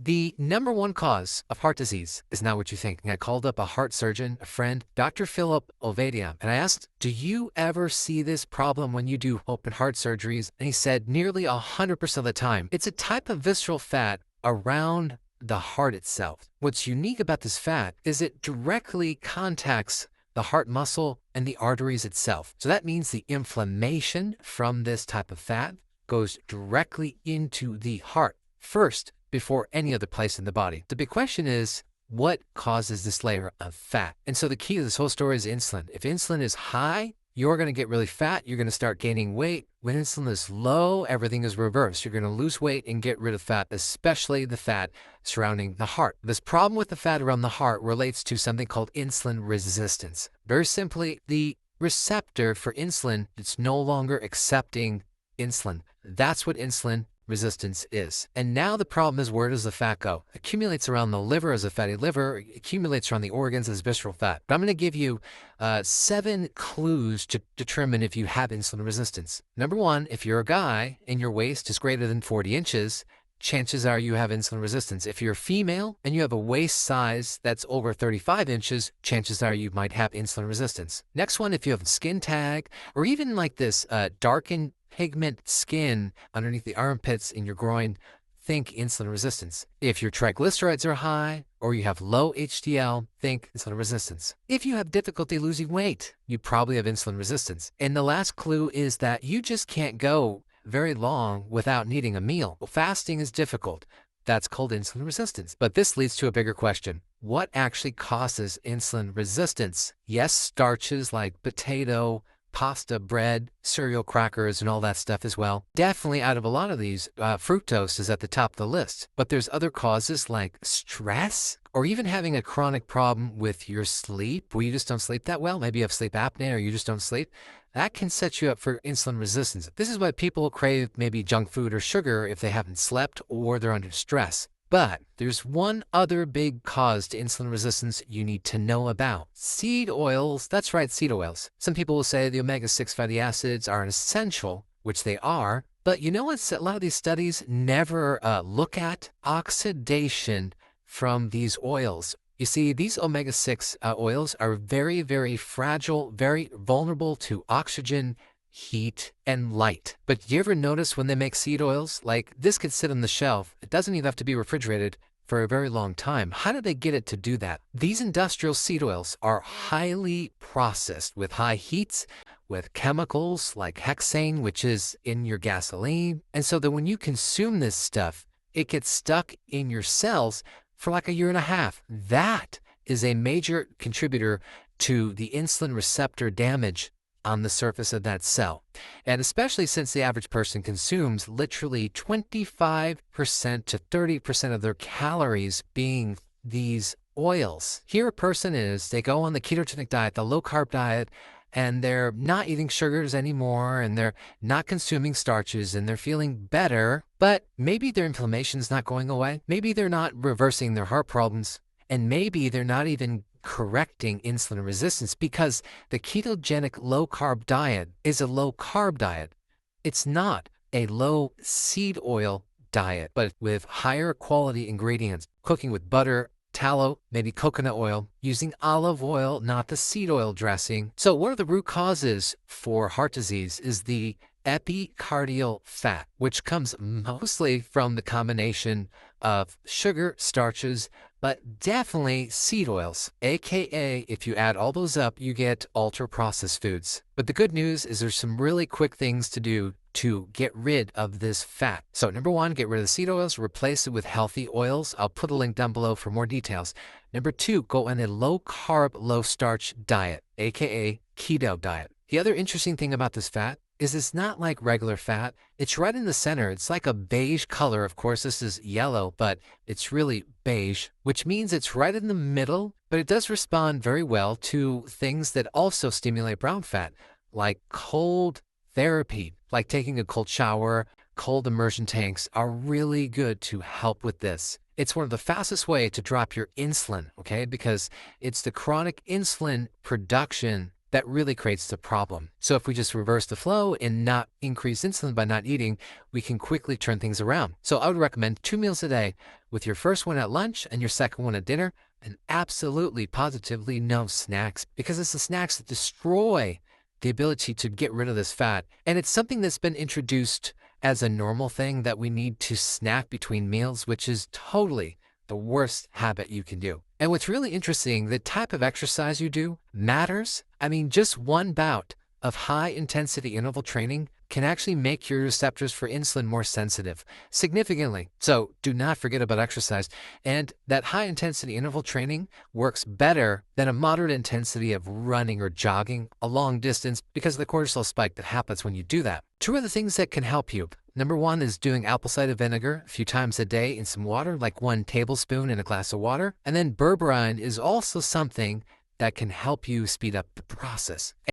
The number one cause of heart disease is not what you think. I called up a heart surgeon, a friend, Dr. Philip Ovadia, and I asked, do you ever see this problem when you do open heart surgeries? And he said nearly 100% of the time. It's a type of visceral fat around the heart itself. What's unique about this fat is it directly contacts the heart muscle and the arteries itself. So that means the inflammation from this type of fat goes directly into the heart first before any other place in the body. The big question is, what causes this layer of fat? And so the key to this whole story is insulin. If insulin is high, you're going to get really fat. You're going to start gaining weight. When insulin is low, everything is reversed. You're going to lose weight and get rid of fat, especially the fat surrounding the heart. This problem with the fat around the heart relates to something called insulin resistance. Very simply, the receptor for insulin is no longer accepting insulin. That's what insulin resistance is. And now the problem is, where does the fat go? Accumulates around the liver as a fatty liver, accumulates around the organs as visceral fat. But I'm going to give you 7 clues to determine if you have insulin resistance. Number 1, if you're a guy and your waist is greater than 40 inches, chances are you have insulin resistance. If you're a female and you have a waist size that's over 35 inches, chances are you might have insulin resistance. Next one, if you have a skin tag or even like this darkened pigment skin underneath the armpits in your groin, think insulin resistance. If your triglycerides are high or you have low HDL, think insulin resistance. If you have difficulty losing weight, you probably have insulin resistance. And the last clue is that you just can't go very long without needing a meal. Well, fasting is difficult. That's called insulin resistance. But this leads to a bigger question. What actually causes insulin resistance? Yes, starches like potato, pasta, bread, cereal, crackers, and all that stuff as well. Definitely out of a lot of these, fructose is at the top of the list. But there's other causes like stress or even having a chronic problem with your sleep where you just don't sleep that well. Maybe you have sleep apnea or you just don't sleep. That can set you up for insulin resistance. This is why people crave maybe junk food or sugar if they haven't slept or they're under stress. But there's one other big cause to insulin resistance you need to know about. Seed oils. That's right, seed oils. Some people will say the omega-6 fatty acids are an essential, which they are. But you know what? A lot of these studies never look at oxidation from these oils. You see, these omega-6 oils are very, very fragile, very vulnerable to oxygen, heat, and light. But do you ever notice when they make seed oils, like this could sit on the shelf, it doesn't even have to be refrigerated for a very long time. How do they get it to do that? These industrial seed oils are highly processed with high heats, with chemicals like hexane, which is in your gasoline. And so that when you consume this stuff, it gets stuck in your cells for like a year and a half. That is a major contributor to the insulin receptor damage on the surface of that cell. And especially since the average person consumes literally 25% to 30% of their calories being these oils. Here a person is, they go on the ketogenic diet, the low carb diet, and they're not eating sugars anymore, and they're not consuming starches, and they're feeling better, but maybe their inflammation's not going away. Maybe they're not reversing their heart problems, and maybe they're not even correcting insulin resistance because the ketogenic low-carb diet is a low-carb diet. It's not a low seed oil diet, but with higher quality ingredients, cooking with butter, tallow, maybe coconut oil, using olive oil, not the seed oil dressing. So one of the root causes for heart disease is the epicardial fat, which comes mostly from the combination of sugar, starches, but definitely seed oils, aka if you add all those up, you get ultra-processed foods. But the good news is there's some really quick things to do to get rid of this fat. So number 1, get rid of the seed oils, replace it with healthy oils. I'll put a link down below for more details. Number 2, go on a low-carb, low-starch diet, aka keto diet. The other interesting thing about this fat is it's not like regular fat. It's right in the center. It's like a beige color. Of course, this is yellow, but it's really beige, which means it's right in the middle, but it does respond very well to things that also stimulate brown fat, like cold therapy, like taking a cold shower. Cold immersion tanks are really good to help with this. It's one of the fastest way to drop your insulin, okay? Because it's the chronic insulin production that really creates the problem. So if we just reverse the flow and not increase insulin by not eating, we can quickly turn things around. So I would recommend 2 meals a day, with your first one at lunch and your second one at dinner, and absolutely positively no snacks, because it's the snacks that destroy the ability to get rid of this fat. And it's something that's been introduced as a normal thing, that we need to snack between meals, which is totally the worst habit you can do. And what's really interesting, the type of exercise you do matters. I mean, just one bout of high intensity interval training can actually make your receptors for insulin more sensitive significantly. So do not forget about exercise. And that high intensity interval training works better than a moderate intensity of running or jogging a long distance, because of the cortisol spike that happens when you do that. 2 other things that can help you. Number 1 is doing apple cider vinegar a few times a day in some water, like 1 tablespoon in a glass of water. And then berberine is also something that can help you speed up the process.